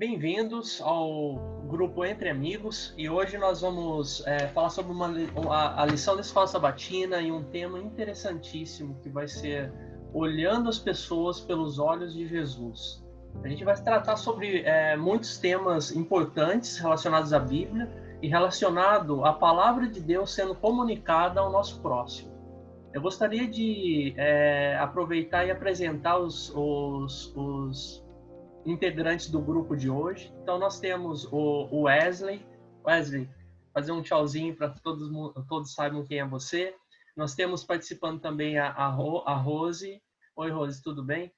Bem-vindos ao grupo Entre Amigos e hoje nós vamos falar sobre a lição da Escola Sabatina e um tema interessantíssimo que vai ser olhando as pessoas pelos olhos de Jesus. A gente vai tratar sobre muitos temas importantes relacionados à Bíblia e relacionado à palavra de Deus sendo comunicada ao nosso próximo. Eu gostaria de aproveitar e apresentar os integrantes do grupo de hoje. Então nós temos o Wesley. Wesley, fazer um tchauzinho para todos saibam quem é você. Nós temos participando também a Rose. Oi, Rose, tudo bem?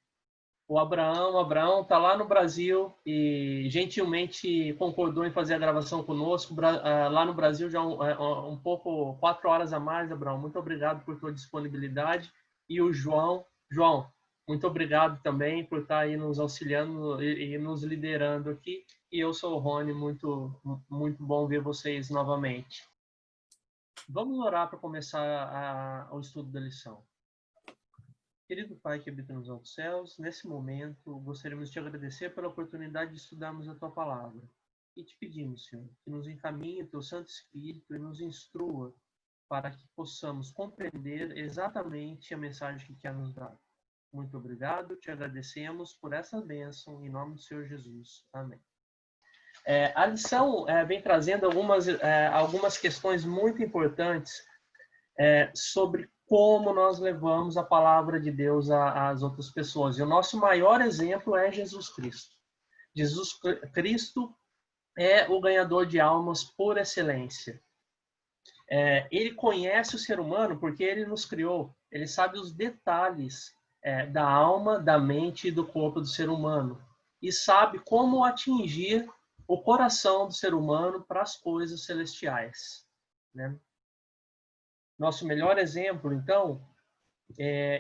O Abraão está lá no Brasil e gentilmente concordou em fazer a gravação conosco. Lá no Brasil já um pouco, 4 horas a mais, Abraão. Muito obrigado por tua disponibilidade. E o João, muito obrigado também por estar aí nos auxiliando e nos liderando aqui. E eu sou o Rony, muito bom ver vocês novamente. Vamos orar para começar o estudo da lição. Querido Pai que habita nos altos céus, nesse momento gostaríamos de te agradecer pela oportunidade de estudarmos a tua palavra. E te pedimos, Senhor, que nos encaminhe o teu Santo Espírito e nos instrua para que possamos compreender exatamente a mensagem que quer nos dar. Muito obrigado, te agradecemos por essa bênção, em nome do Senhor Jesus. Amém. A lição vem trazendo algumas questões muito importantes sobre como nós levamos a palavra de Deus às outras pessoas. E o nosso maior exemplo é Jesus Cristo. Jesus Cristo é o ganhador de almas por excelência. Ele conhece o ser humano porque ele nos criou. Ele sabe os detalhes da alma, da mente e do corpo do ser humano. E sabe como atingir o coração do ser humano para as coisas celestiais, né? Nosso melhor exemplo, então,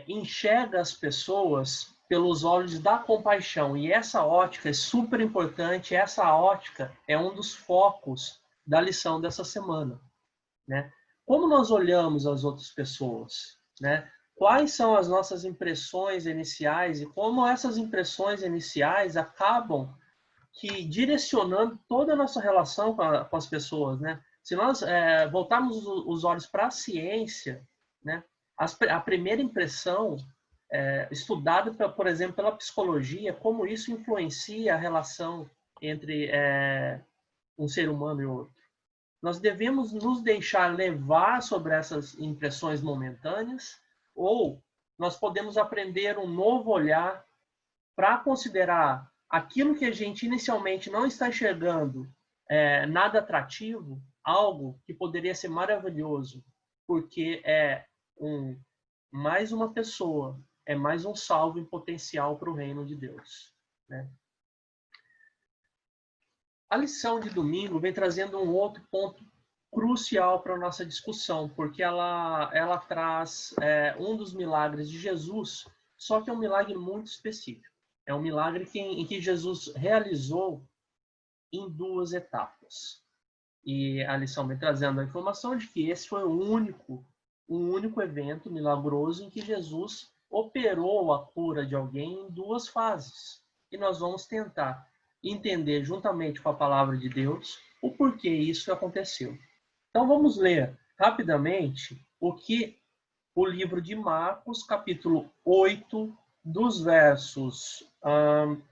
enxerga as pessoas pelos olhos da compaixão. E essa ótica é super importante. Essa ótica é um dos focos da lição dessa semana, né? Como nós olhamos as outras pessoas, né? Quais são as nossas impressões iniciais e como essas impressões iniciais acabam direcionando toda a nossa relação com as pessoas, né? Se nós voltarmos os olhos para a ciência, né? A primeira impressão estudada, por exemplo, pela psicologia, como isso influencia a relação entre um ser humano e outro. Nós devemos nos deixar levar sobre essas impressões momentâneas ou nós podemos aprender um novo olhar para considerar aquilo que a gente inicialmente não está enxergando nada atrativo, algo que poderia ser maravilhoso, porque mais uma pessoa, é mais um salvo em potencial para o reino de Deus, né? A lição de domingo vem trazendo um outro ponto crucial para a nossa discussão, porque ela traz um dos milagres de Jesus, só que é um milagre muito específico. É um milagre em que Jesus realizou em 2 etapas. E a lição vem trazendo a informação de que esse foi um único evento milagroso em que Jesus operou a cura de alguém em 2 fases. E nós vamos tentar entender, juntamente com a palavra de Deus, o porquê isso aconteceu. Então vamos ler rapidamente o que o livro de Marcos, capítulo 8, dos versos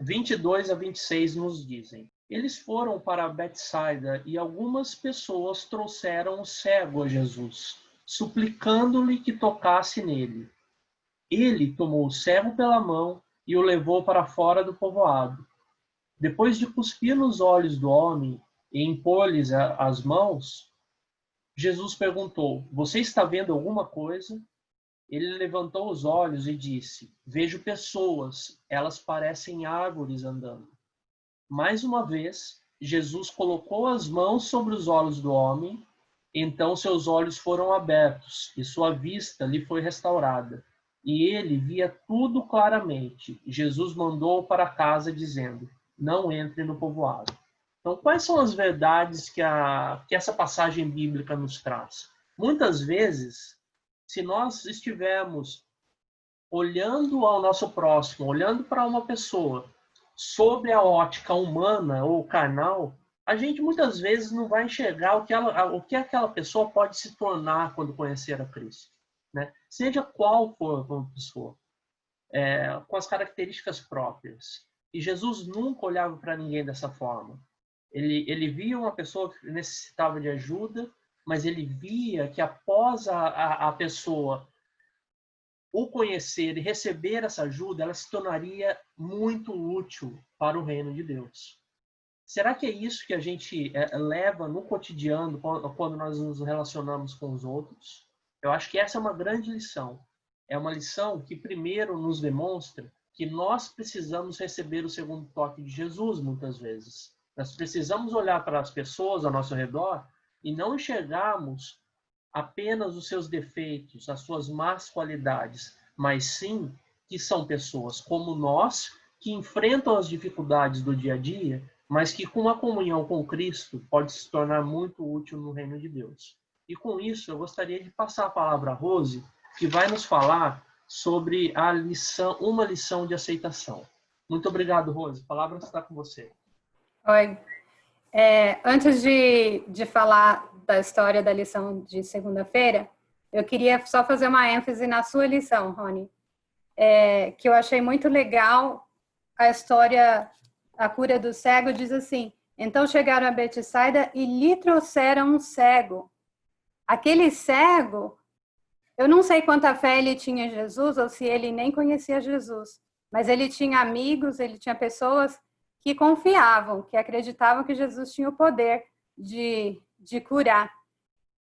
22 a 26 nos dizem. Eles foram para Betsaida e algumas pessoas trouxeram o cego a Jesus, suplicando-lhe que tocasse nele. Ele tomou o cego pela mão e o levou para fora do povoado. Depois de cuspir nos olhos do homem e impor-lhes as mãos, Jesus perguntou: Você está vendo alguma coisa? Ele levantou os olhos e disse: Vejo pessoas, elas parecem árvores andando. Mais uma vez, Jesus colocou as mãos sobre os olhos do homem, então seus olhos foram abertos e sua vista lhe foi restaurada. E ele via tudo claramente. Jesus mandou para casa dizendo: Não entre no povoado. Então, quais são as verdades que essa passagem bíblica nos traz? Muitas vezes, se nós estivermos olhando ao nosso próximo, olhando para uma pessoa sobre a ótica humana ou carnal, a gente muitas vezes não vai enxergar o que aquela pessoa pode se tornar quando conhecer a Cristo, né? Seja qual for a pessoa, com as características próprias. E Jesus nunca olhava para ninguém dessa forma. Ele via uma pessoa que necessitava de ajuda, mas ele via que após a pessoa o conhecer e receber essa ajuda, ela se tornaria muito útil para o reino de Deus. Será que é isso que a gente leva no cotidiano quando nós nos relacionamos com os outros? Eu acho que essa é uma grande lição. É uma lição que primeiro nos demonstra que nós precisamos receber o segundo toque de Jesus muitas vezes. Nós precisamos olhar para as pessoas ao nosso redor e não enxergarmos apenas os seus defeitos, as suas más qualidades, mas sim que são pessoas como nós, que enfrentam as dificuldades do dia a dia, mas que com a comunhão com Cristo pode se tornar muito útil no reino de Deus. E com isso, eu gostaria de passar a palavra a Rose, que vai nos falar sobre uma lição de aceitação. Muito obrigado, Rose. A palavra está com você. Oi. Antes de falar da história da lição de segunda-feira, eu queria só fazer uma ênfase na sua lição, Rony, que eu achei muito legal. A história, a cura do cego, diz assim: então chegaram a Betsaida e lhe trouxeram um cego. Aquele cego, eu não sei quanta fé ele tinha em Jesus, ou se ele nem conhecia Jesus, mas ele tinha amigos, ele tinha pessoas que confiavam, que acreditavam que Jesus tinha o poder de curar.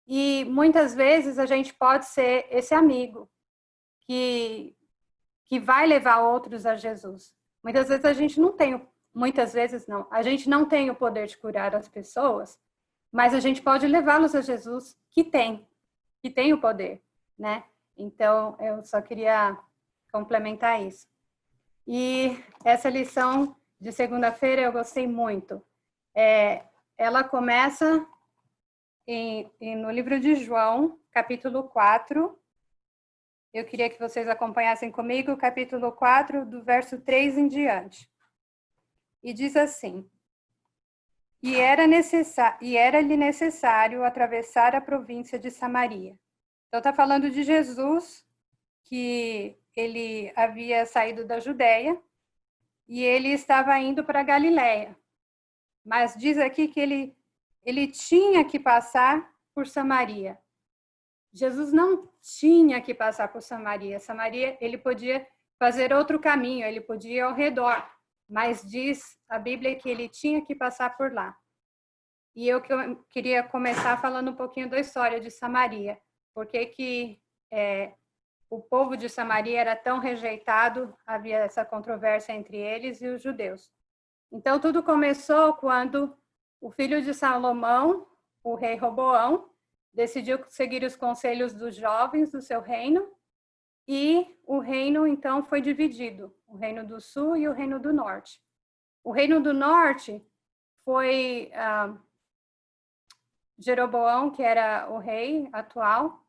E muitas vezes a gente pode ser esse amigo que vai levar outros a Jesus. Muitas vezes a gente não tem, a gente não tem o poder de curar as pessoas, mas a gente pode levá-los a Jesus, que tem o poder, né? Então, eu só queria complementar isso. E essa lição de segunda-feira eu gostei muito. Ela começa no livro de João, capítulo 4. Eu queria que vocês acompanhassem comigo, capítulo 4, do verso 3 em diante. E diz assim: E era-lhe necessário atravessar a província de Samaria. Então, está falando de Jesus, que ele havia saído da Judéia e ele estava indo para a Galiléia. Mas diz aqui que ele tinha que passar por Samaria. Jesus não tinha que passar por Samaria. Samaria, ele podia fazer outro caminho, ele podia ir ao redor, mas diz a Bíblia que ele tinha que passar por lá. E eu queria começar falando um pouquinho da história de Samaria, porque que o povo de Samaria era tão rejeitado, havia essa controvérsia entre eles e os judeus. Então, tudo começou quando o filho de Salomão, o rei Roboão, decidiu seguir os conselhos dos jovens do seu reino, e o reino, então, foi dividido, o reino do sul e o reino do norte. O reino do norte foi Jeroboão, que era o rei atual,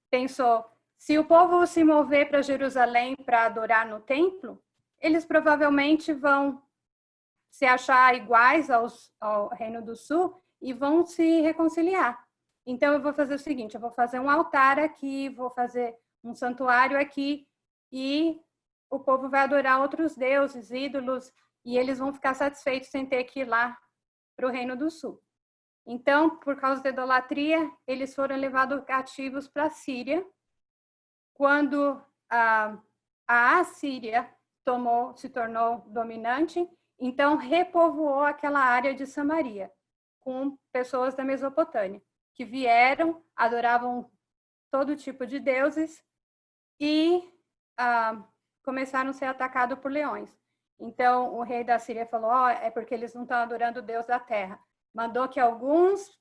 pensou, se o povo se mover para Jerusalém para adorar no templo, eles provavelmente vão se achar iguais ao Reino do Sul e vão se reconciliar. Então, eu vou fazer o seguinte, eu vou fazer um altar aqui, vou fazer um santuário aqui, e o povo vai adorar outros deuses, ídolos, e eles vão ficar satisfeitos sem ter que ir lá para o Reino do Sul. Então, por causa da idolatria, eles foram levados cativos para a Síria, quando a Assíria se tornou dominante, então repovoou aquela área de Samaria, com pessoas da Mesopotâmia, que vieram, adoravam todo tipo de deuses e começaram a ser atacados por leões. Então, o rei da Síria falou, é porque eles não estão adorando o Deus da terra. Mandou que alguns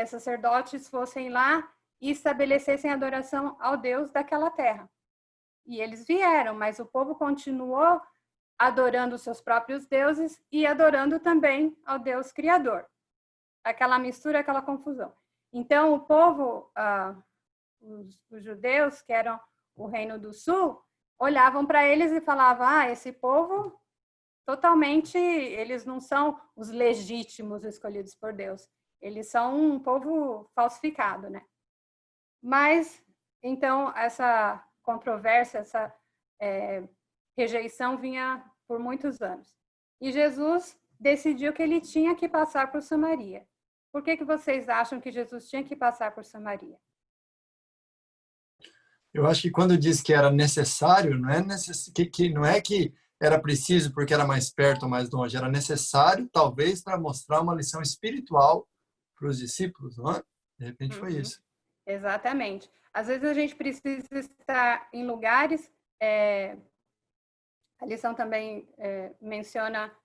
sacerdotes fossem lá e estabelecessem adoração ao Deus daquela terra. E eles vieram, mas o povo continuou adorando os seus próprios deuses e adorando também ao Deus Criador. Aquela mistura, aquela confusão. Então, o povo, os judeus, que eram o Reino do Sul, olhavam para eles e falavam, esse povo totalmente, eles não são os legítimos escolhidos por Deus. Eles são um povo falsificado, né? Mas, então, essa controvérsia, essa rejeição vinha por muitos anos. E Jesus decidiu que ele tinha que passar por Samaria. Por que vocês acham que Jesus tinha que passar por Samaria? Eu acho que quando diz que era necessário, não é que era preciso porque era mais perto ou mais longe, era necessário, talvez, para mostrar uma lição espiritual para os discípulos, não é? De repente foi isso. Exatamente. Às vezes a gente precisa estar em lugares, a lição também menciona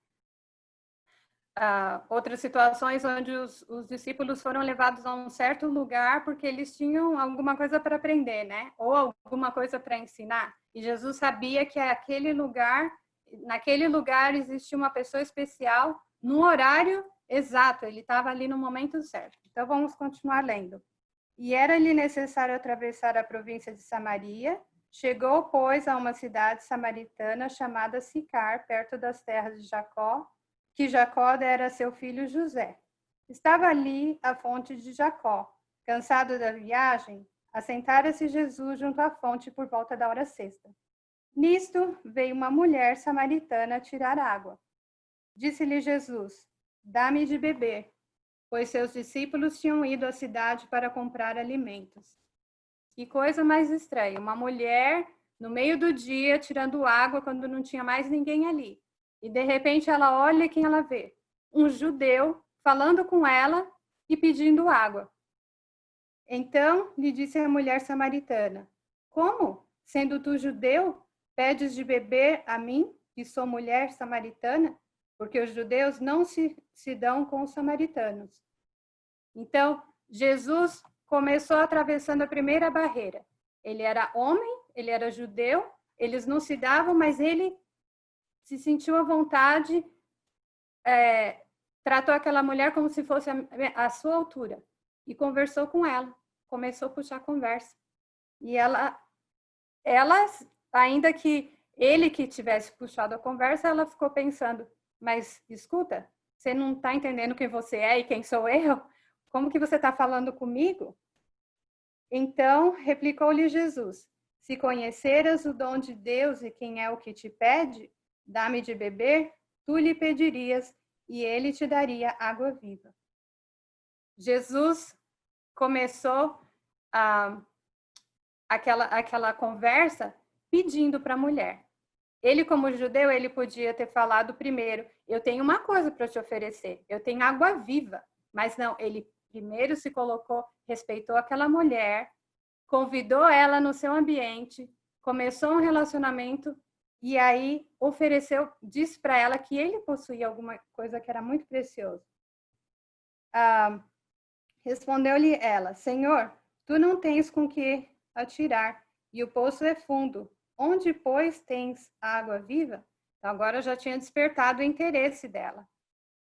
outras situações onde os discípulos foram levados a um certo lugar porque eles tinham alguma coisa para aprender, né? Ou alguma coisa para ensinar. E Jesus sabia que naquele lugar existia uma pessoa especial no horário exato. Ele estava ali no momento certo. Então vamos continuar lendo. E era-lhe necessário atravessar a província de Samaria. Chegou, pois, a uma cidade samaritana chamada Sicar, perto das terras de Jacó, que Jacó dera a seu filho José. Estava ali a fonte de Jacó. Cansado da viagem, assentara-se Jesus junto à fonte por volta da hora sexta. Nisto veio uma mulher samaritana tirar água. Disse-lhe Jesus: dá-me de beber, pois seus discípulos tinham ido à cidade para comprar alimentos. Que coisa mais estranha, uma mulher no meio do dia tirando água quando não tinha mais ninguém ali. E de repente ela olha quem ela vê, um judeu falando com ela e pedindo água. Então lhe disse a mulher samaritana: como, sendo tu judeu, pedes de beber a mim, que sou mulher samaritana? Porque os judeus não se dão com os samaritanos. Então, Jesus começou atravessando a primeira barreira. Ele era homem, ele era judeu, eles não se davam, mas ele se sentiu à vontade, tratou aquela mulher como se fosse a sua altura e conversou com ela, começou a puxar a conversa. E ela, ainda que ele que tivesse puxado a conversa, ela ficou pensando, mas escuta, você não está entendendo quem você é e quem sou eu? Como que você está falando comigo? Então, replicou-lhe Jesus: se conheceras o dom de Deus e quem é o que te pede, dá-me de beber, tu lhe pedirias e ele te daria água viva. Jesus começou aquela conversa pedindo para a mulher. Ele, como judeu, ele podia ter falado primeiro: eu tenho uma coisa para te oferecer, eu tenho água viva. Mas não, ele primeiro se colocou, respeitou aquela mulher, convidou ela no seu ambiente, começou um relacionamento e aí ofereceu, disse para ela que ele possuía alguma coisa que era muito precioso. Respondeu-lhe ela: Senhor, tu não tens com que atirar e o poço é fundo. Onde, pois, tens água viva? Então, agora já tinha despertado o interesse dela.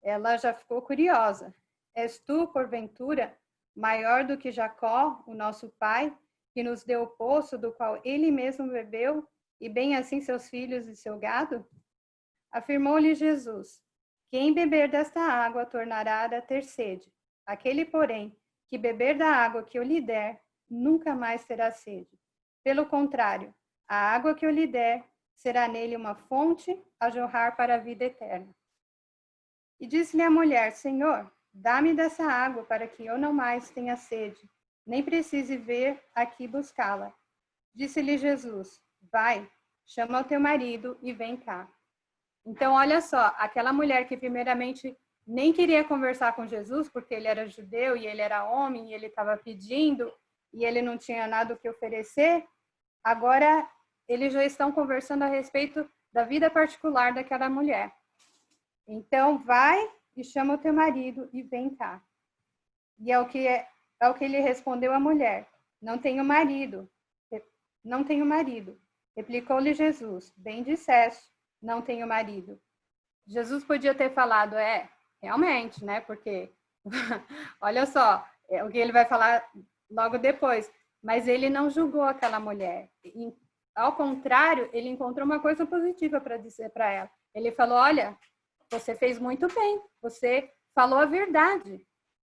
Ela já ficou curiosa. És tu, porventura, maior do que Jacó, o nosso pai, que nos deu o poço do qual ele mesmo bebeu, e bem assim seus filhos e seu gado? Afirmou-lhe Jesus: quem beber desta água tornará a ter sede. Aquele, porém, que beber da água que eu lhe der, nunca mais terá sede. Pelo contrário, a água que eu lhe der será nele uma fonte a jorrar para a vida eterna. E disse-lhe a mulher: Senhor, dá-me dessa água para que eu não mais tenha sede, nem precise vir aqui buscá-la. Disse-lhe Jesus: vai, chama o teu marido e vem cá. Então, olha só, aquela mulher que primeiramente nem queria conversar com Jesus, porque ele era judeu e ele era homem, e ele estava pedindo, e ele não tinha nada o que oferecer, agora eles já estão conversando a respeito da vida particular daquela mulher. Então, vai e chama o teu marido e vem cá. E é o que ele respondeu à mulher: não tenho marido. Não tenho marido. Replicou-lhe Jesus: bem disseste, não tenho marido. Jesus podia ter falado: realmente, né? Porque, olha só, é o que ele vai falar logo depois. Mas ele não julgou aquela mulher. Ao contrário, ele encontrou uma coisa positiva para dizer para ela. Ele falou, olha, você fez muito bem, você falou a verdade.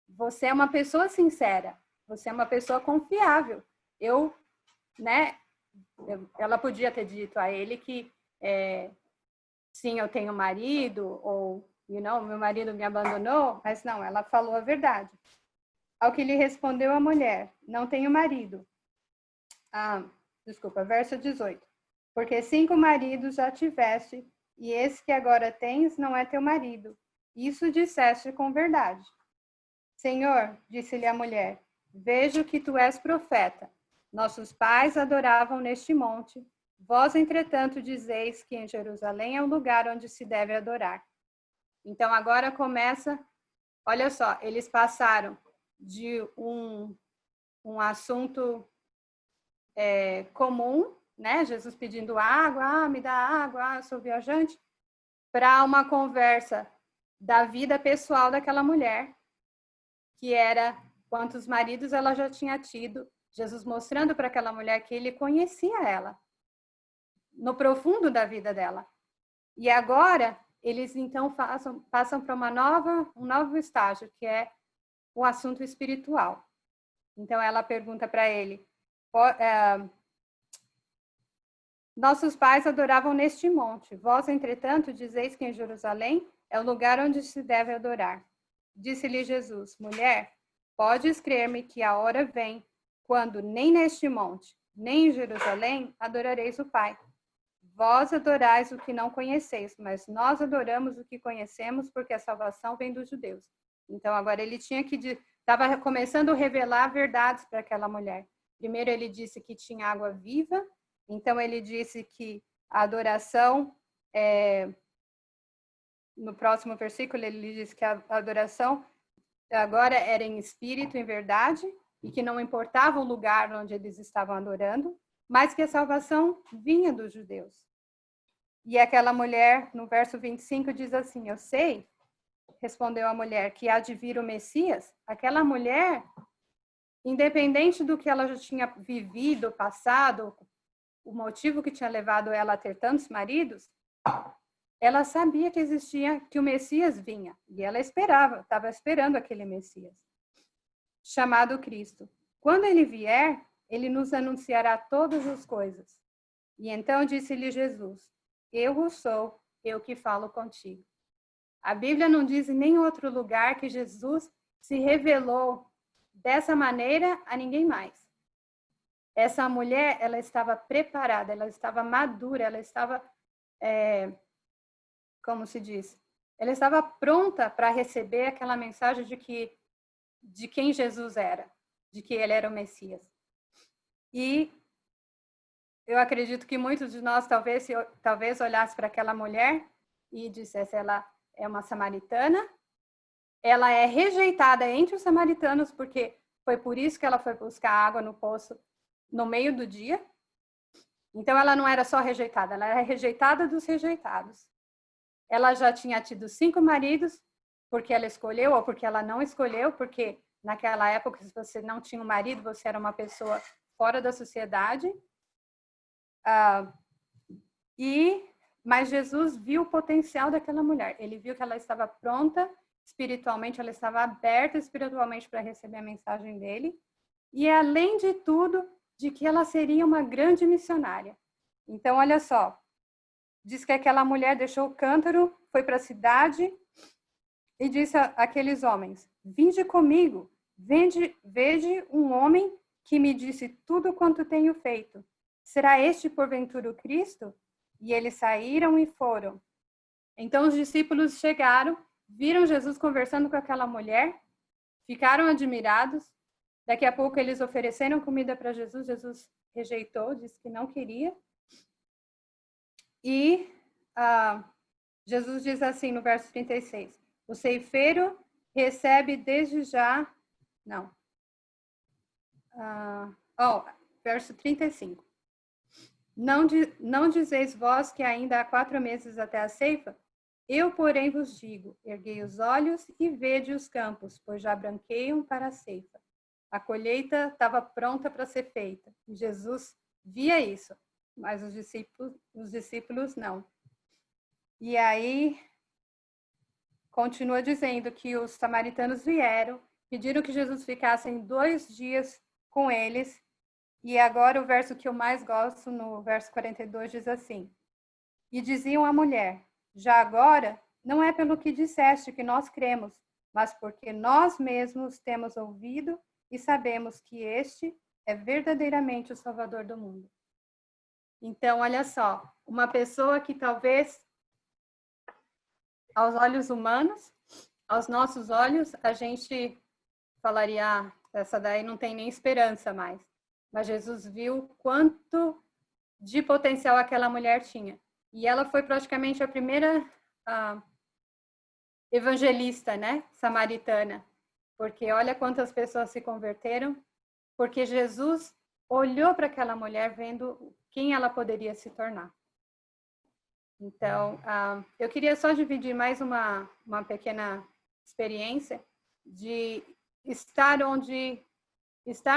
Você é uma pessoa sincera, você é uma pessoa confiável. Ela podia ter dito a ele que sim, eu tenho marido, ou, meu marido me abandonou, mas não, ela falou a verdade. Ao que lhe respondeu a mulher, não tenho marido. Verso 18. Porque 5 maridos já tiveste, e esse que agora tens não é teu marido. Isso disseste com verdade. Senhor, disse-lhe a mulher, vejo que tu és profeta. Nossos pais adoravam neste monte. Vós, entretanto, dizeis que em Jerusalém é o lugar onde se deve adorar. Então, agora começa, olha só, eles passaram de um assunto comum, né? Jesus pedindo água, me dá água, eu sou viajante, para uma conversa da vida pessoal daquela mulher, que era quantos maridos ela já tinha tido, Jesus mostrando para aquela mulher que ele conhecia ela, no profundo da vida dela. E agora, eles então passam para um novo estágio, que é o assunto espiritual. Então, ela pergunta para ele, nossos pais adoravam neste monte. Vós, entretanto, dizeis que em Jerusalém é o lugar onde se deve adorar. Disse-lhe Jesus, mulher, podes crer-me que a hora vem, quando nem neste monte, nem em Jerusalém, adorareis o Pai. Vós adorais o que não conheceis, mas nós adoramos o que conhecemos, porque a salvação vem dos judeus. Então, agora ele estava começando a revelar verdades para aquela mulher. Primeiro ele disse que tinha água viva, então ele disse que a adoração, no próximo versículo ele diz que a adoração agora era em espírito, em verdade, e que não importava o lugar onde eles estavam adorando, mas que a salvação vinha dos judeus. E aquela mulher, no verso 25, diz assim, eu sei, respondeu a mulher, que há de vir o Messias. Aquela mulher, independente do que ela já tinha vivido, passado, o motivo que tinha levado ela a ter tantos maridos, ela sabia que o Messias vinha. E ela estava esperando aquele Messias, chamado Cristo. Quando ele vier, ele nos anunciará todas as coisas. E então disse-lhe Jesus, eu o sou, eu que falo contigo. A Bíblia não diz em nenhum outro lugar que Jesus se revelou dessa maneira a ninguém mais. Essa mulher, ela estava preparada, ela estava madura, ela estava, como se diz? Ela estava pronta para receber aquela mensagem de quem Jesus era, de que ele era o Messias. E eu acredito que muitos de nós talvez olhassem para aquela mulher e dissessem, ela é uma samaritana, ela é rejeitada entre os samaritanos, porque foi por isso que ela foi buscar água no poço no meio do dia. Então, ela não era só rejeitada, ela era rejeitada dos rejeitados. Ela já tinha tido 5 maridos, porque ela escolheu ou porque ela não escolheu, porque naquela época, se você não tinha um marido, você era uma pessoa fora da sociedade. Mas Jesus viu o potencial daquela mulher. Ele viu que ela estava pronta espiritualmente, ela estava aberta espiritualmente para receber a mensagem dele. E, além de tudo, de que ela seria uma grande missionária. Então, olha só. Diz que aquela mulher deixou o cântaro, foi para a cidade e disse àqueles homens, vinde comigo, vede um homem que me disse tudo quanto tenho feito. Será este, porventura, o Cristo? E eles saíram e foram. Então os discípulos chegaram, viram Jesus conversando com aquela mulher, ficaram admirados. Daqui a pouco eles ofereceram comida para Jesus, Jesus rejeitou, disse que não queria. E Jesus diz assim no verso 36, o ceifeiro recebe desde já... verso 35. Não dizeis vós que ainda há 4 meses até a ceifa? Eu, porém, vos digo, erguei os olhos e vede os campos, pois já branqueiam para a ceifa. A colheita estava pronta para ser feita. E Jesus via isso, mas os discípulos não. E aí, continua dizendo que os samaritanos vieram, pediram que Jesus ficasse 2 dias com eles. E agora o verso que eu mais gosto, no verso 42, diz assim: E diziam à mulher: Já agora, não é pelo que disseste que nós cremos, mas porque nós mesmos temos ouvido e sabemos que este é verdadeiramente o Salvador do mundo. Então, olha só, uma pessoa que talvez, aos olhos humanos, aos nossos olhos, a gente falaria, essa daí não tem nem esperança mais. Mas Jesus viu quanto de potencial aquela mulher tinha. E ela foi praticamente a primeira evangelista, né, samaritana. Porque olha quantas pessoas se converteram, porque Jesus olhou para aquela mulher vendo quem ela poderia se tornar. Então, eu queria só dividir mais uma pequena experiência de estar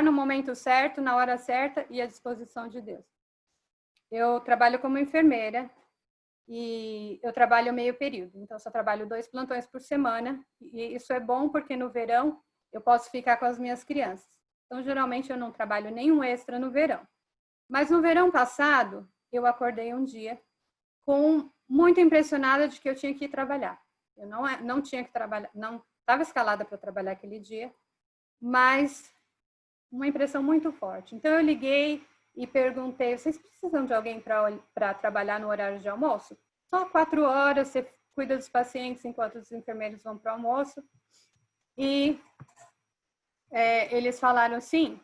no momento certo, na hora certa e à disposição de Deus. Eu trabalho como enfermeira e eu trabalho meio período, então eu só trabalho 2 plantões por semana, e isso é bom porque no verão eu posso ficar com as minhas crianças. Então, geralmente eu não trabalho nenhum extra no verão. Mas no verão passado, eu acordei um dia muito impressionada de que eu tinha que ir trabalhar. Eu não tinha que trabalhar, não estava escalada para trabalhar aquele dia, mas uma impressão muito forte. Então eu liguei e perguntei: vocês precisam de alguém para trabalhar no horário de almoço? Só 4 horas, você cuida dos pacientes enquanto os enfermeiros vão para o almoço. E eles falaram: sim,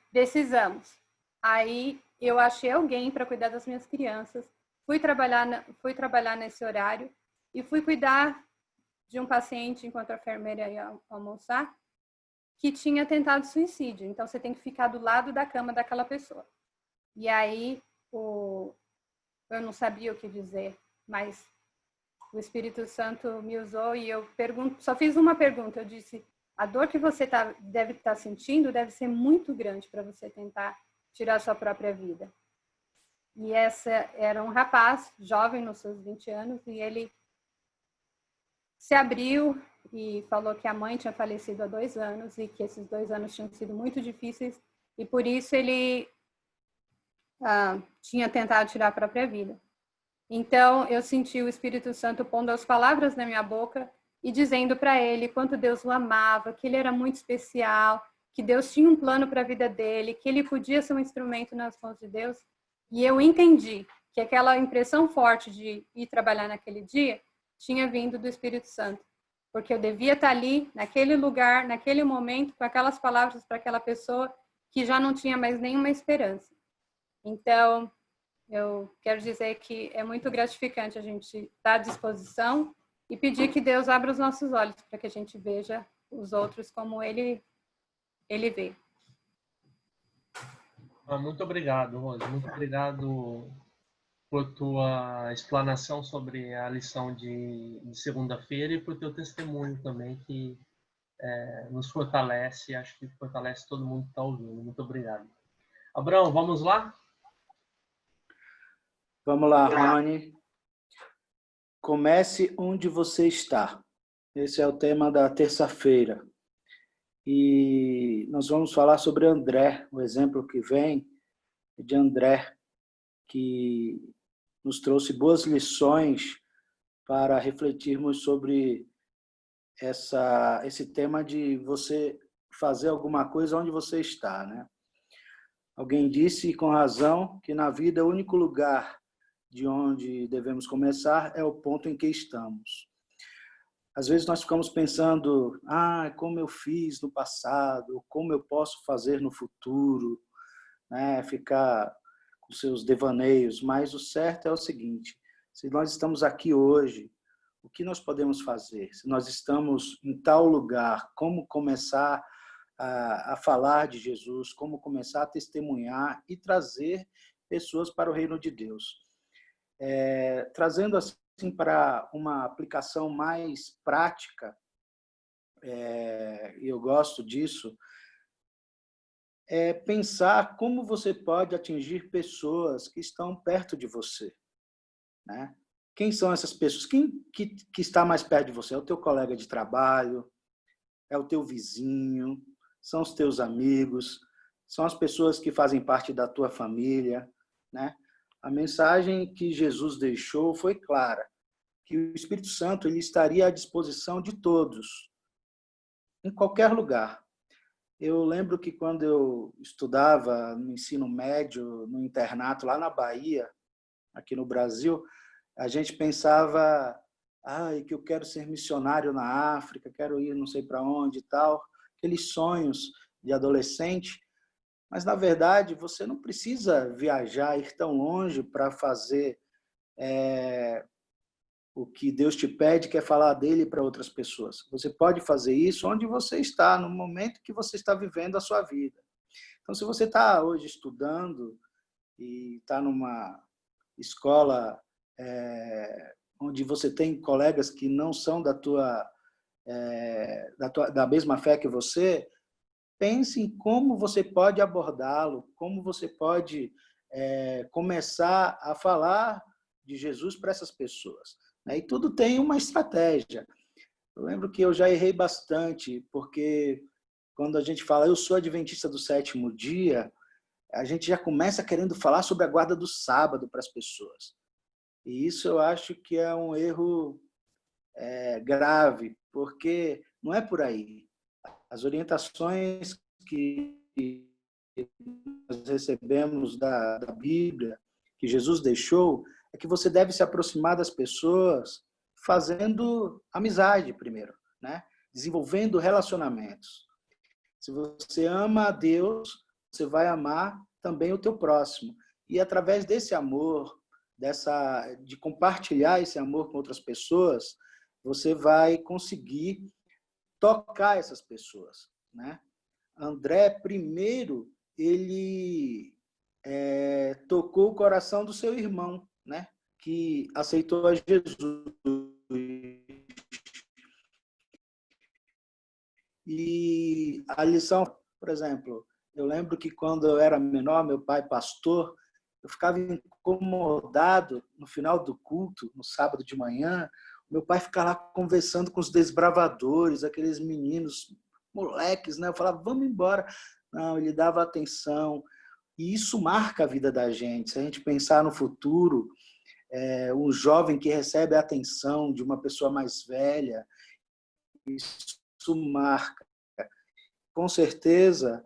precisamos. Aí eu achei alguém para cuidar das minhas crianças, fui trabalhar nesse horário e fui cuidar de um paciente enquanto a enfermeira ia almoçar, que tinha tentado suicídio. Então, você tem que ficar do lado da cama daquela pessoa. E aí, eu não sabia o que dizer, mas o Espírito Santo me usou e eu só fiz uma pergunta. Eu disse: a dor que você deve estar sentindo deve ser muito grande para você tentar tirar sua própria vida. E essa era um rapaz, jovem, nos seus 20 anos, e ele se abriu e falou que a mãe tinha falecido há 2 anos e que esses 2 anos tinham sido muito difíceis e por isso ele tinha tentado tirar a própria vida. Então, eu senti o Espírito Santo pondo as palavras na minha boca e dizendo para ele quanto Deus o amava, que ele era muito especial, que Deus tinha um plano para a vida dele, que ele podia ser um instrumento nas mãos de Deus. E eu entendi que aquela impressão forte de ir trabalhar naquele dia tinha vindo do Espírito Santo, porque eu devia estar ali, naquele lugar, naquele momento, com aquelas palavras para aquela pessoa que já não tinha mais nenhuma esperança. Então, eu quero dizer que é muito gratificante a gente estar à disposição e pedir que Deus abra os nossos olhos para que a gente veja os outros como Ele vê. Muito obrigado, Rose. Muito obrigado por tua explanação sobre a lição de segunda-feira e por teu testemunho também, que nos fortalece, acho que fortalece todo mundo que está ouvindo. Muito obrigado. Abraão, vamos lá? Vamos lá, Rony. Comece onde você está. Esse é o tema da terça-feira. E nós vamos falar sobre André, o exemplo que vem de André, que nos trouxe boas lições para refletirmos sobre esse tema de você fazer alguma coisa onde você está, né? Alguém disse, com razão, que na vida o único lugar de onde devemos começar é o ponto em que estamos. Às vezes nós ficamos pensando, como eu fiz no passado, como eu posso fazer no futuro, né? Ficar com seus devaneios, mas o certo é o seguinte: se nós estamos aqui hoje, o que nós podemos fazer? Se nós estamos em tal lugar, como começar a falar de Jesus, como começar a testemunhar e trazer pessoas para o reino de Deus? Trazendo assim para uma aplicação mais prática, e eu gosto disso, pensar como você pode atingir pessoas que estão perto de você. né? Quem são essas pessoas? Quem que está mais perto de você? É o teu colega de trabalho? É o teu vizinho? São os teus amigos? São as pessoas que fazem parte da tua família, né? A mensagem que Jesus deixou foi clara, que o Espírito Santo ele estaria à disposição de todos, em qualquer lugar. Eu lembro que quando eu estudava no ensino médio, no internato lá na Bahia, aqui no Brasil, a gente pensava, que eu quero ser missionário na África, quero ir não sei para onde e tal, aqueles sonhos de adolescente. Mas, na verdade, você não precisa viajar, ir tão longe para fazer o que Deus te pede, que é falar dele para outras pessoas. Você pode fazer isso onde você está, no momento que você está vivendo a sua vida. Então, se você está hoje estudando e está numa escola onde você tem colegas que não são da mesma fé que você, pense em como você pode abordá-lo, como você pode começar a falar de Jesus para essas pessoas. E tudo tem uma estratégia. Eu lembro que eu já errei bastante, porque quando a gente fala, eu sou adventista do sétimo dia, a gente já começa querendo falar sobre a guarda do sábado para as pessoas. E isso eu acho que é um erro grave, porque não é por aí. As orientações que nós recebemos da Bíblia, que Jesus deixou, é que você deve se aproximar das pessoas fazendo amizade primeiro, né? Desenvolvendo relacionamentos. Se você ama a Deus, você vai amar também o teu próximo. E através desse amor, de compartilhar esse amor com outras pessoas, você vai conseguir tocar essas pessoas, né? André, primeiro, ele tocou o coração do seu irmão, né? Que aceitou a Jesus. E a lição, por exemplo, eu lembro que quando eu era menor, meu pai pastor, eu ficava incomodado no final do culto, no sábado de manhã, meu pai ficava lá conversando com os desbravadores, aqueles meninos, moleques, né? Eu falava, vamos embora. Não, ele dava atenção. E isso marca a vida da gente. Se a gente pensar no futuro, um jovem que recebe a atenção de uma pessoa mais velha, isso marca. Com certeza,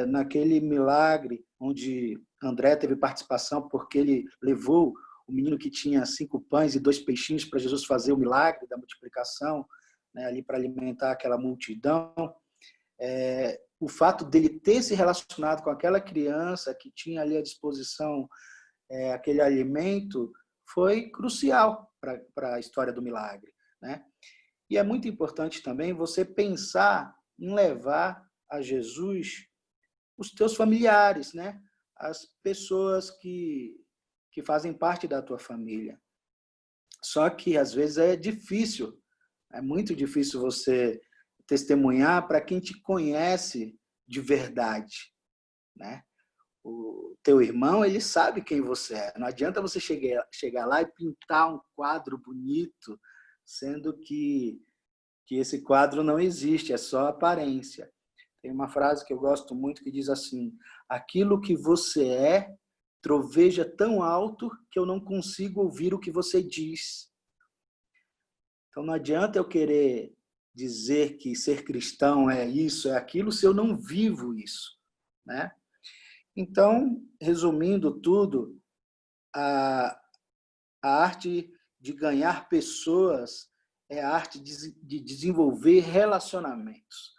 naquele milagre onde André teve participação, porque ele levou o menino que tinha 5 pães e 2 peixinhos para Jesus fazer o milagre da multiplicação, né, ali para alimentar aquela multidão. O fato dele ter se relacionado com aquela criança que tinha ali à disposição aquele alimento foi crucial para a história do milagre, né? E é muito importante também você pensar em levar a Jesus os teus familiares, né? As pessoas que fazem parte da tua família. Só que, às vezes, é difícil, é muito difícil você testemunhar para quem te conhece de verdade, né? O teu irmão, ele sabe quem você é. Não adianta você chegar lá e pintar um quadro bonito, sendo que esse quadro não existe, é só aparência. Tem uma frase que eu gosto muito que diz assim: aquilo que você é troveja tão alto que eu não consigo ouvir o que você diz. Então não adianta eu querer dizer que ser cristão é isso, é aquilo, se eu não vivo isso, né? Então, resumindo tudo, a arte de ganhar pessoas é a arte de desenvolver relacionamentos.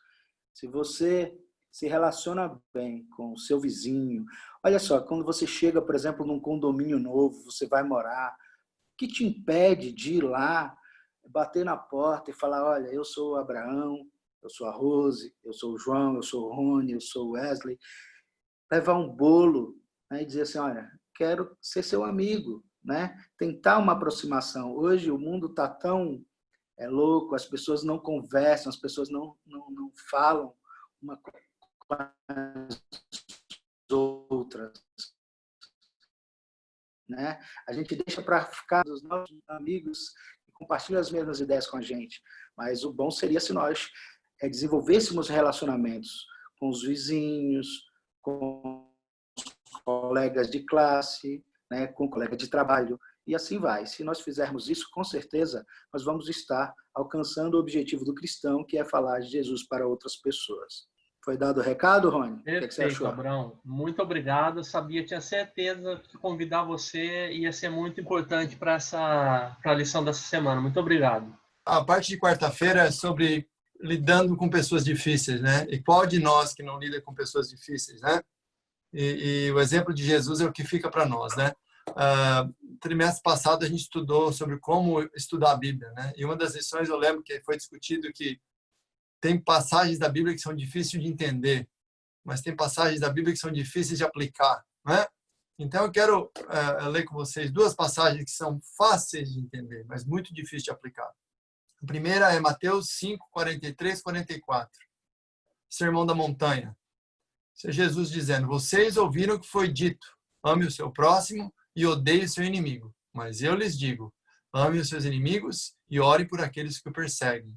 Se você se relaciona bem com o seu vizinho, olha só, quando você chega, por exemplo, num condomínio novo, você vai morar, o que te impede de ir lá, bater na porta e falar, olha, eu sou o Abraão, eu sou a Rose, eu sou o João, eu sou o Rony, eu sou o Wesley, levar um bolo, né, e dizer assim, olha, quero ser seu amigo, né? Tentar uma aproximação. Hoje o mundo está tão louco, as pessoas não conversam, as pessoas não falam uma com as outras. né? A gente deixa para ficar dos nossos amigos que compartilham as mesmas ideias com a gente. Mas o bom seria se nós desenvolvêssemos relacionamentos com os vizinhos, com os colegas de classe, né? Com colegas de trabalho, e assim vai. Se nós fizermos isso, com certeza, nós vamos estar alcançando o objetivo do cristão, que é falar de Jesus para outras pessoas. Foi dado o recado, Rony? Perfeito, o que você achou? Abraão. Muito obrigado. Eu tinha certeza que convidar você ia ser muito importante para a lição dessa semana. Muito obrigado. A parte de quarta-feira é sobre lidando com pessoas difíceis, né? E qual de nós que não lida com pessoas difíceis, né? E o exemplo de Jesus é o que fica para nós, né? Trimestre passado a gente estudou sobre como estudar a Bíblia, né? E uma das lições eu lembro que foi discutido que tem passagens da Bíblia que são difíceis de entender, mas tem passagens da Bíblia que são difíceis de aplicar, né? Então eu quero ler com vocês duas passagens que são fáceis de entender, mas muito difíceis de aplicar. A primeira é Mateus 5, 43, 44. Sermão da Montanha. Isso é Jesus dizendo: vocês ouviram o que foi dito, ame o seu próximo e odeie o seu inimigo. Mas eu lhes digo, ame os seus inimigos e ore por aqueles que o perseguem,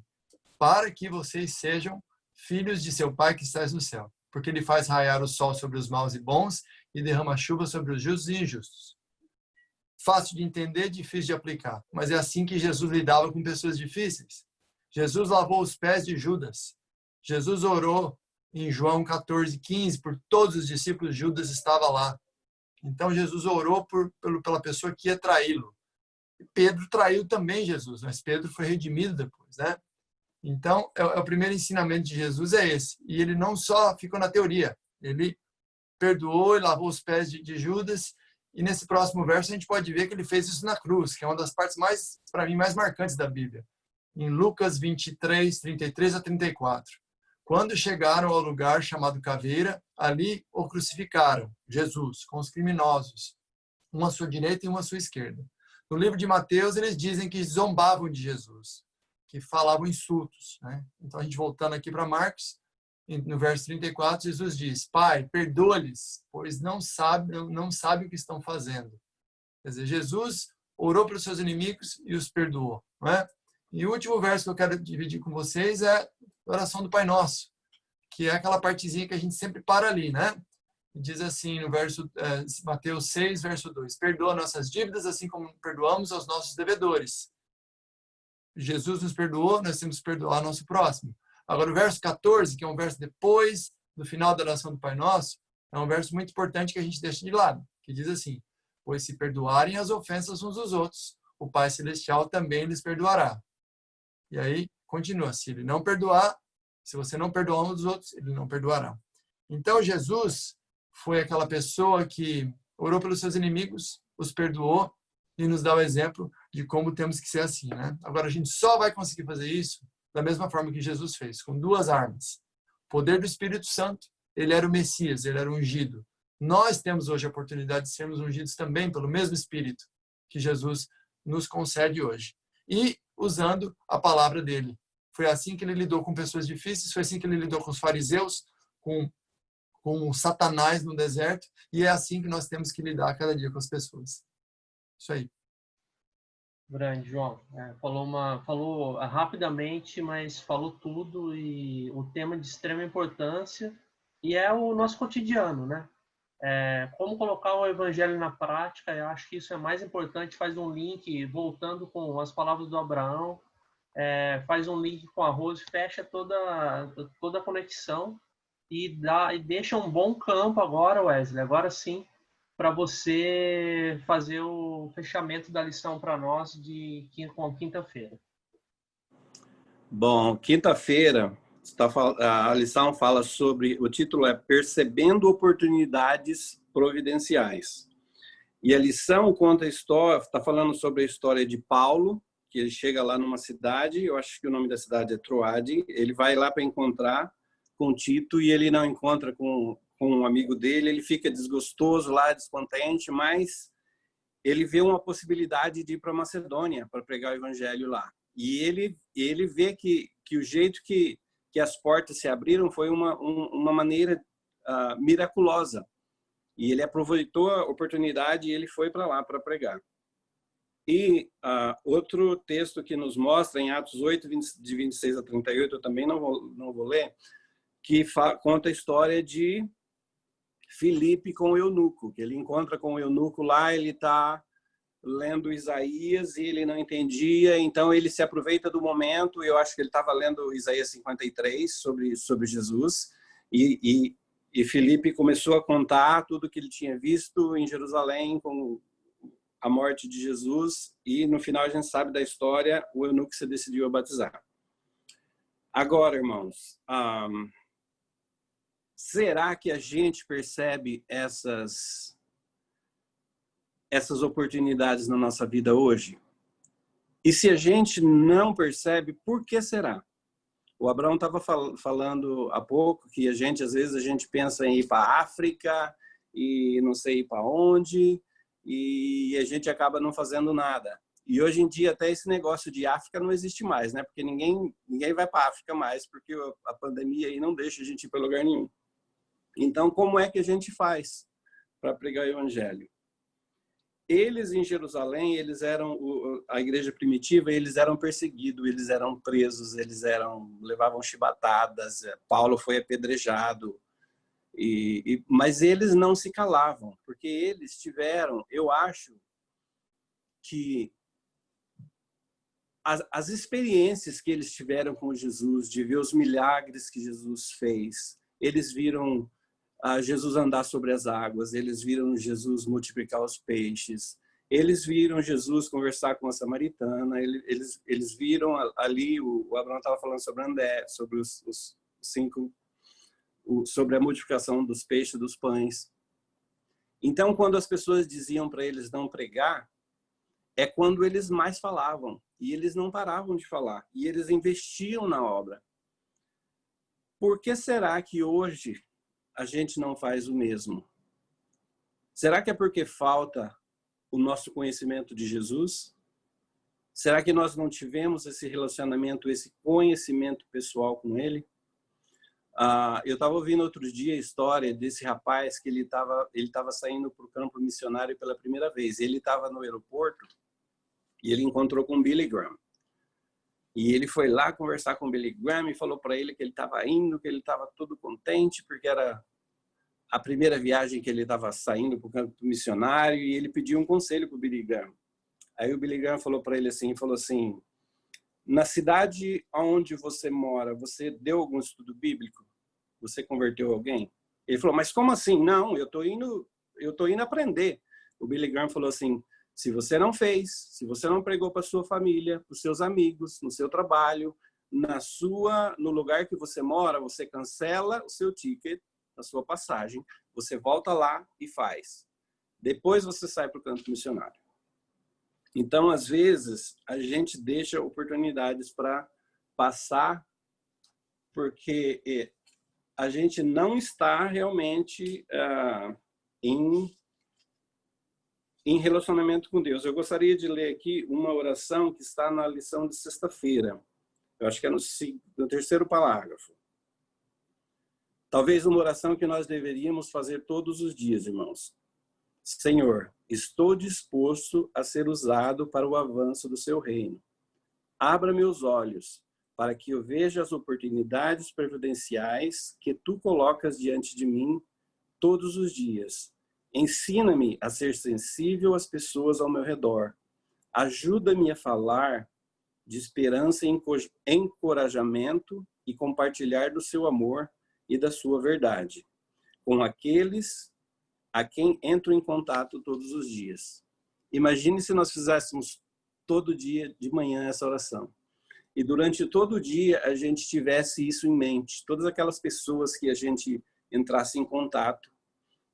para que vocês sejam filhos de seu Pai que está no céu. Porque ele faz raiar o sol sobre os maus e bons e derrama chuva sobre os justos e injustos. Fácil de entender, difícil de aplicar. Mas é assim que Jesus lidava com pessoas difíceis. Jesus lavou os pés de Judas. Jesus orou em João 14, 15, por todos os discípulos. Judas estava lá. Então Jesus orou pela pessoa que ia traí-lo. Pedro traiu também Jesus, mas Pedro foi redimido depois, né? Então, o primeiro ensinamento de Jesus é esse. E ele não só ficou na teoria, ele perdoou e lavou os pés de Judas. E nesse próximo verso a gente pode ver que ele fez isso na cruz, que é uma das partes mais, para mim, mais marcantes da Bíblia. Em Lucas 23, 33 a 34. Quando chegaram ao lugar chamado Caveira, ali o crucificaram, Jesus, com os criminosos, uma à sua direita e uma à sua esquerda. No livro de Mateus, eles dizem que zombavam de Jesus, que falavam insultos, né? Então, a gente voltando aqui para Marcos, no verso 34, Jesus diz: Pai, perdoa-lhes, pois não sabem o que estão fazendo. Quer dizer, Jesus orou para os seus inimigos e os perdoou, não é? E o último verso que eu quero dividir com vocês é a oração do Pai Nosso, que é aquela partezinha que a gente sempre para ali, né? Diz assim no verso Mateus 6, verso 2: Perdoa nossas dívidas, assim como perdoamos aos nossos devedores. Jesus nos perdoou, nós temos que perdoar nosso próximo. Agora, o verso 14, que é um verso depois do final da oração do Pai Nosso, é um verso muito importante que a gente deixa de lado, que diz assim: pois se perdoarem as ofensas uns dos outros, o Pai Celestial também lhes perdoará. E aí, continua: se ele não perdoar, se você não perdoar um dos outros, ele não perdoará. Então, Jesus foi aquela pessoa que orou pelos seus inimigos, os perdoou e nos dá o exemplo de como temos que ser assim, né? Agora, a gente só vai conseguir fazer isso da mesma forma que Jesus fez, com duas armas. O poder do Espírito Santo, ele era o Messias, ele era o ungido. Nós temos hoje a oportunidade de sermos ungidos também pelo mesmo Espírito que Jesus nos concede hoje. E usando a palavra dele. Foi assim que ele lidou com pessoas difíceis, foi assim que ele lidou com os fariseus, com Satanás no deserto, e é assim que nós temos que lidar cada dia com as pessoas. Isso aí. Grande, João. Falou rapidamente, mas falou tudo, e o tema de extrema importância, e é o nosso cotidiano, né? Como colocar o evangelho na prática, eu acho que isso é mais importante. Faz um link, voltando com as palavras do Abraão, faz um link com a Rose, fecha toda a conexão e deixa um bom campo agora, Wesley, agora sim, para você fazer o fechamento da lição para nós com quinta-feira. Bom, quinta-feira, a lição fala sobre, o título é Percebendo Oportunidades Providenciais. E a lição conta a história, está falando sobre a história de Paulo, que ele chega lá numa cidade, eu acho que o nome da cidade é Troade, ele vai lá para encontrar com Tito e ele não encontra com um amigo dele, ele fica desgostoso lá, descontente, mas ele vê uma possibilidade de ir para Macedônia para pregar o evangelho lá. E ele vê que o jeito que as portas se abriram foi uma maneira miraculosa. E ele aproveitou a oportunidade e ele foi para lá para pregar. E outro texto que nos mostra, em Atos 8, de 26 a 38, eu também não vou ler, que conta a história de Filipe com o eunuco, que ele encontra com o eunuco lá, ele está lendo Isaías e ele não entendia, então ele se aproveita do momento. Eu acho que ele estava lendo Isaías 53 sobre Jesus, e Filipe começou a contar tudo que ele tinha visto em Jerusalém com a morte de Jesus, e no final a gente sabe da história, o eunuco se decidiu a batizar. Agora, irmãos, será que a gente percebe essas oportunidades na nossa vida hoje? E se a gente não percebe, por que será? O Abraão estava falando há pouco que às vezes a gente pensa em ir para a África e não sei ir para onde, e a gente acaba não fazendo nada. E hoje em dia até esse negócio de África não existe mais, né? Porque ninguém vai para a África mais, porque a pandemia aí não deixa a gente ir para lugar nenhum. Então, como é que a gente faz para pregar o evangelho? Eles em Jerusalém, eles eram a igreja primitiva, eles eram perseguidos, eles eram presos, levavam chibatadas, Paulo foi apedrejado, mas eles não se calavam, porque eles tiveram, eu acho que as experiências que eles tiveram com Jesus, de ver os milagres que Jesus fez, eles viram Jesus andar sobre as águas, eles viram Jesus multiplicar os peixes, eles viram Jesus conversar com a samaritana, eles viram ali, o Abraão estava falando sobre André, sobre os 5, sobre a multiplicação dos peixes e dos pães. Então, quando as pessoas diziam para eles não pregar, é quando eles mais falavam, e eles não paravam de falar, e eles investiam na obra. Por que será que hoje a gente não faz o mesmo? Será que é porque falta o nosso conhecimento de Jesus? Será que nós não tivemos esse relacionamento, esse conhecimento pessoal com Ele? Eu estava ouvindo outro dia a história desse rapaz que ele estava saindo para o campo missionário pela primeira vez. Ele estava no aeroporto e ele encontrou com Billy Graham. E ele foi lá conversar com Billy Graham e falou para ele que ele estava indo, que ele estava todo contente, porque era a primeira viagem que ele estava saindo para o campo missionário, e ele pediu um conselho para o Billy Graham. Aí o Billy Graham falou para ele assim, na cidade onde você mora, você deu algum estudo bíblico? Você converteu alguém? Ele falou, mas como assim? Não, eu tô indo aprender. O Billy Graham falou assim, se você não fez, se você não pregou para sua família, para os seus amigos, no seu trabalho, no lugar que você mora, você cancela o seu ticket, a sua passagem, você volta lá e faz. Depois você sai para o campo missionário. Então, às vezes, a gente deixa oportunidades para passar porque a gente não está realmente em relacionamento com Deus. Eu gostaria de ler aqui uma oração que está na lição de sexta-feira. Eu acho que é no 3º parágrafo. Talvez uma oração que nós deveríamos fazer todos os dias, irmãos. Senhor, estou disposto a ser usado para o avanço do seu reino. Abra meus olhos para que eu veja as oportunidades providenciais que tu colocas diante de mim todos os dias. Ensina-me a ser sensível às pessoas ao meu redor. Ajuda-me a falar de esperança e encorajamento e compartilhar do seu amor e da sua verdade com aqueles a quem entro em contato todos os dias. Imagine se nós fizéssemos todo dia de manhã essa oração. E durante todo o dia a gente tivesse isso em mente. Todas aquelas pessoas que a gente entrasse em contato.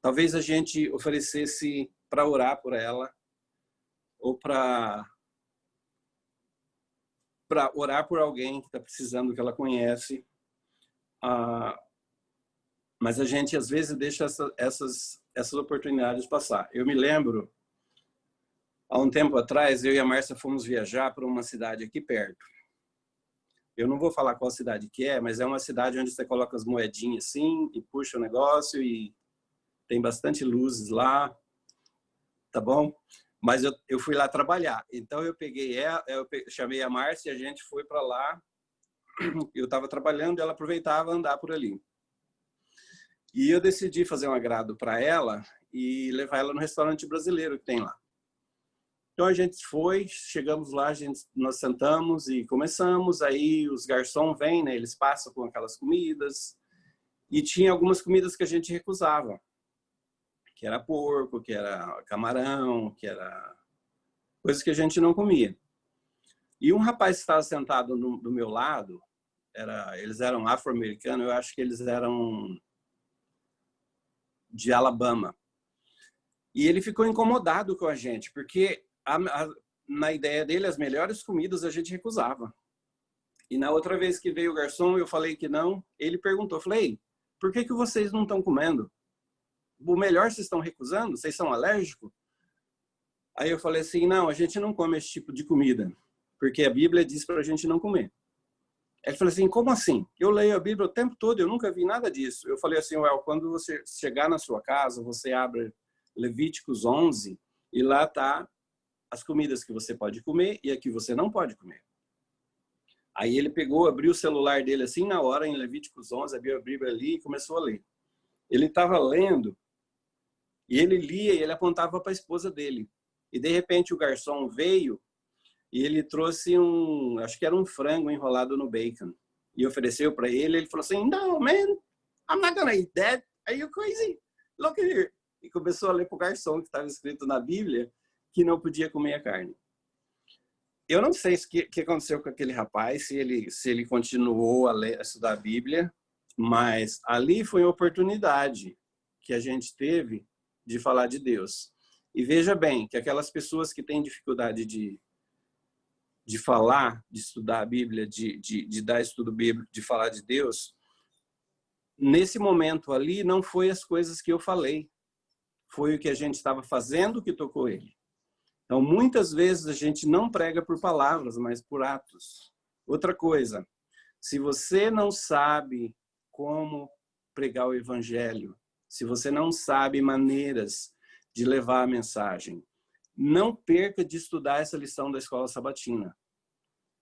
Talvez a gente oferecesse para orar por ela. Ou para orar por alguém que está precisando, que ela conhece. Mas a gente às vezes deixa essas oportunidades passar. Eu me lembro, há um tempo atrás, eu e a Márcia fomos viajar para uma cidade aqui perto. Eu não vou falar qual cidade que é, mas é uma cidade onde você coloca as moedinhas assim e puxa o negócio e tem bastante luzes lá, tá bom? Mas eu fui lá trabalhar. Então eu chamei a Márcia, a gente foi para lá. Eu estava trabalhando e ela aproveitava andar por ali. E eu decidi fazer um agrado para ela e levar ela no restaurante brasileiro que tem lá. Então a gente foi, chegamos lá, nós sentamos e começamos. Aí os garçons vêm, né? Eles passam com aquelas comidas. E tinha algumas comidas que a gente recusava, que era porco, que era camarão, que era coisas que a gente não comia. E um rapaz que estava sentado do meu lado, eles eram afro-americanos, eu acho que eles eram de Alabama. E ele ficou incomodado com a gente, porque na ideia dele, as melhores comidas a gente recusava. E na outra vez que veio o garçom, eu falei que não. Ele perguntou, falei, por que vocês não estão comendo? O melhor vocês estão recusando? Vocês são alérgicos? Aí eu falei assim, não, a gente não come esse tipo de comida, porque a Bíblia diz para a gente não comer. Ele falou assim, como assim? Eu leio a Bíblia o tempo todo, eu nunca vi nada disso. Eu falei assim, quando você chegar na sua casa, você abre Levíticos 11 e lá está as comidas que você pode comer e a que você não pode comer. Aí ele abriu o celular dele assim na hora, em Levíticos 11, abriu a Bíblia ali e começou a ler. Ele estava lendo e ele lia e ele apontava para a esposa dele. E de repente o garçom veio e ele trouxe acho que era um frango enrolado no bacon. E ofereceu para ele. Ele falou assim, no, man, I'm not gonna eat that. Are you crazy? Look here. E começou a ler para o garçom que estava escrito na Bíblia que não podia comer a carne. Eu não sei o que aconteceu com aquele rapaz, se ele continuou a estudar a Bíblia, mas ali foi uma oportunidade que a gente teve de falar de Deus. E veja bem, que aquelas pessoas que têm dificuldade de falar, de estudar a Bíblia, de dar estudo bíblico, de falar de Deus, nesse momento ali não foi as coisas que eu falei, foi o que a gente estava fazendo que tocou ele. Então, muitas vezes a gente não prega por palavras, mas por atos. Outra coisa, se você não sabe como pregar o evangelho, se você não sabe maneiras de levar a mensagem, não perca de estudar essa lição da escola sabatina.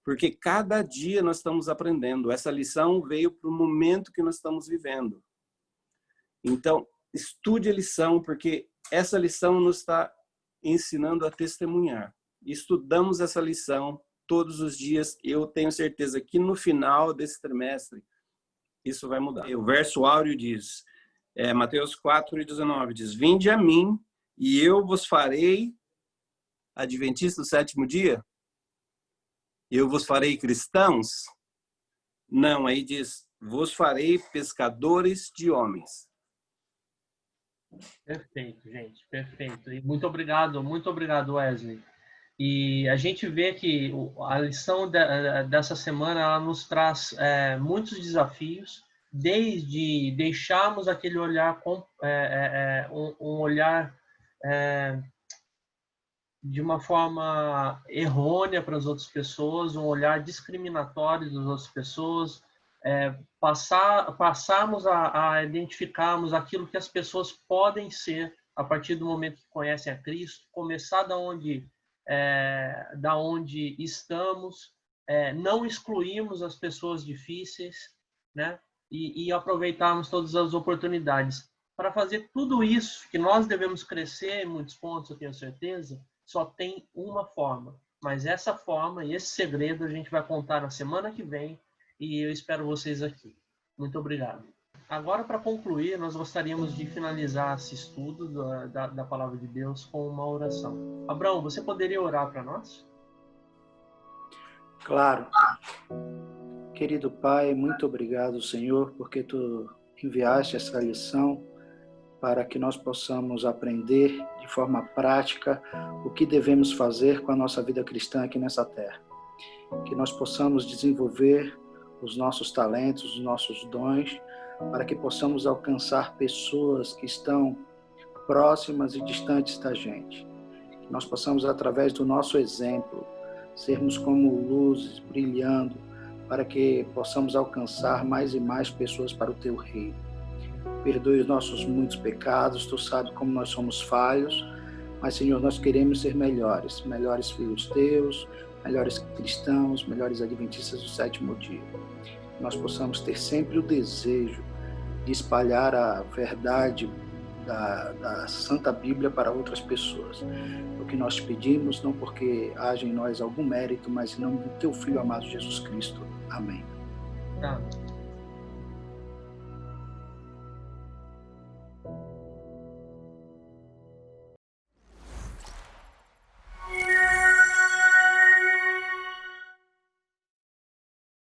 Porque cada dia nós estamos aprendendo. Essa lição veio para o momento que nós estamos vivendo. Então, estude a lição, porque essa lição nos está ensinando a testemunhar. Estudamos essa lição todos os dias. Eu tenho certeza que no final desse trimestre, isso vai mudar. O verso áureo diz, Mateus 4:19, diz, vinde a mim e eu vos farei adventistas do sétimo dia? Eu vos farei cristãos? Não, aí diz, vos farei pescadores de homens. Perfeito, gente, perfeito. E muito obrigado, Wesley. E a gente vê que a lição dessa semana ela nos traz muitos desafios, desde deixarmos aquele olhar, um olhar de uma forma errônea para as outras pessoas, um olhar discriminatório das outras pessoas, passarmos a identificarmos aquilo que as pessoas podem ser a partir do momento que conhecem a Cristo, começar da onde estamos, não excluirmos as pessoas difíceis, né? E aproveitarmos todas as oportunidades. Para fazer tudo isso, que nós devemos crescer em muitos pontos, eu tenho certeza, só tem uma forma. Mas essa forma e esse segredo a gente vai contar na semana que vem e eu espero vocês aqui. Muito obrigado. Agora, para concluir, nós gostaríamos de finalizar esse estudo da Palavra de Deus com uma oração. Abraão, você poderia orar para nós? Claro. Querido Pai, muito obrigado, Senhor, porque Tu enviaste essa lição para que nós possamos aprender de forma prática o que devemos fazer com a nossa vida cristã aqui nessa terra. Que nós possamos desenvolver os nossos talentos, os nossos dons, para que possamos alcançar pessoas que estão próximas e distantes da gente. Que nós possamos, através do nosso exemplo, sermos como luzes brilhando, para que possamos alcançar mais e mais pessoas para o Teu reino. perdoe os nossos muitos pecados. Tu sabe como nós somos falhos, mas, Senhor, nós queremos ser melhores filhos teus, melhores cristãos, melhores adventistas do sétimo dia. Nós possamos ter sempre o desejo de espalhar a verdade da Santa Bíblia para outras pessoas. O que nós te pedimos, não porque haja em nós algum mérito, mas em nome do teu Filho amado Jesus Cristo. Amém. Amém.